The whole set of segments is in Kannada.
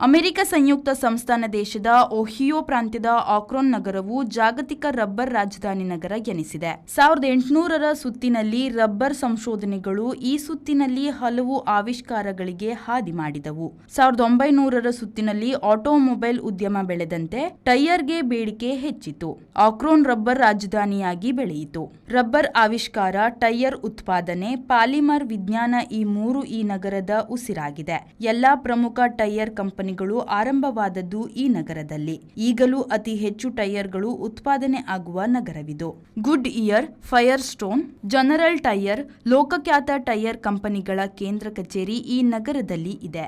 ಅಮೆರಿಕ ಸಂಯುಕ್ತ ಸಂಸ್ಥಾನ ದೇಶದ ಓಹಿಯೋ ಪ್ರಾಂತ್ಯದ ಆಕ್ರಾನ್ ನಗರವು ಜಾಗತಿಕ ರಬ್ಬರ್ ರಾಜಧಾನಿ ನಗರ ಎನಿಸಿದೆ. 1800ರ ಸುತ್ತಿನಲ್ಲಿ ರಬ್ಬರ್ ಸಂಶೋಧನೆಗಳು ಈ ಸುತ್ತಿನಲ್ಲಿ ಹಲವು ಆವಿಷ್ಕಾರಗಳಿಗೆ ಹಾದಿ ಮಾಡಿದವು. 1900ರ ಸುತ್ತಿನಲ್ಲಿ ಆಟೋಮೊಬೈಲ್ ಉದ್ಯಮ ಬೆಳೆದಂತೆ ಟೈರ್ಗೆ ಬೇಡಿಕೆ ಹೆಚ್ಚಿತು. ಆಕ್ರಾನ್ ರಬ್ಬರ್ ರಾಜಧಾನಿಯಾಗಿ ಬೆಳೆಯಿತು. ರಬ್ಬರ್ ಆವಿಷ್ಕಾರ, ಟೈರ್ ಉತ್ಪಾದನೆ, ಪಾಲಿಮರ್ ವಿಜ್ಞಾನ ಈ ಮೂರು ಈ ನಗರದ ಉಸಿರಾಗಿದೆ. ಎಲ್ಲಾ ಪ್ರಮುಖ ಟೈರ್ ಕಂಪನಿಗಳು ಆರಂಭವಾದದ್ದು ಈ ನಗರದಲ್ಲಿ. ಈಗಲೂ ಅತಿ ಹೆಚ್ಚು ಟೈರ್ಗಳು ಉತ್ಪಾದನೆ ಆಗುವ ನಗರವಿದು. Goodyear, Firestone, General Tire, ಲೋಕಖ್ಯಾತ ಟೈರ್ ಕಂಪನಿಗಳ ಕೇಂದ್ರ ಕಚೇರಿ ಈ ನಗರದಲ್ಲಿ ಇದೆ.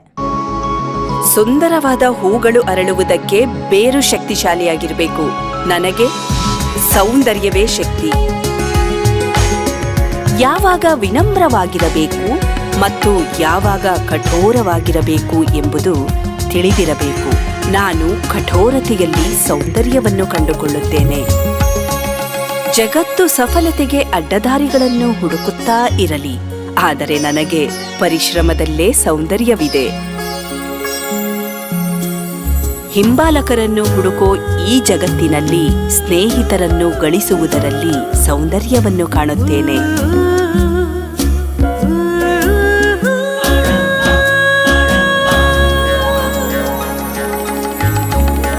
ಸುಂದರವಾದ ಹೂಗಳು ಅರಳುವುದಕ್ಕೆ ಬೇರು ಶಕ್ತಿಶಾಲಿಯಾಗಿರಬೇಕು. ನನಗೆ ಸೌಂದರ್ಯವೇ ಶಕ್ತಿ. ಯಾವಾಗ ವಿನಮ್ರವಾಗಿರಬೇಕು ಮತ್ತು ಯಾವಾಗ ಕಠೋರವಾಗಿರಬೇಕು ಎಂಬುದು ತಿಳಿದಿರಬೇಕು. ನಾನು ಕಠೋರತೆಯಲ್ಲಿ ಸೌಂದರ್ಯವನ್ನು ಕಂಡುಕೊಳ್ಳುತ್ತೇನೆ. ಜಗತ್ತು ಸಫಲತೆಗೆ ಅಡ್ಡದಾರಿಗಳನ್ನು ಹುಡುಕುತ್ತಾ ಇರಲಿ, ಆದರೆ ನನಗೆ ಪರಿಶ್ರಮದಲ್ಲೇ ಸೌಂದರ್ಯವಿದೆ. ಹಿಂಬಾಲಕರನ್ನು ಹುಡುಕೋ ಈ ಜಗತ್ತಿನಲ್ಲಿ ಸ್ನೇಹಿತರನ್ನು ಗಳಿಸುವುದರಲ್ಲಿ ಸೌಂದರ್ಯವನ್ನು ಕಾಣುತ್ತೇನೆ.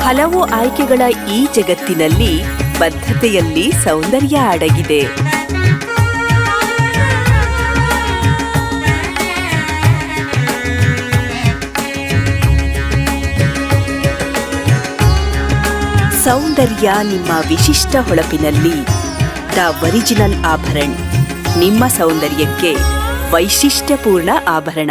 ಹಲವು ಆಯ್ಕೆಗಳ ಈ ಜಗತ್ತಿನಲ್ಲಿ ಬದ್ಧತೆಯಲ್ಲಿ ಸೌಂದರ್ಯ ಅಡಗಿದೆ. ಸೌಂದರ್ಯ ನಿಮ್ಮ ವಿಶಿಷ್ಟ ಹೊಳಪಿನಲ್ಲಿ ದ ಒರಿಜಿನಲ್ ಆಭರಣ. ನಿಮ್ಮ ಸೌಂದರ್ಯಕ್ಕೆ ವೈಶಿಷ್ಟ್ಯಪೂರ್ಣ ಆಭರಣ.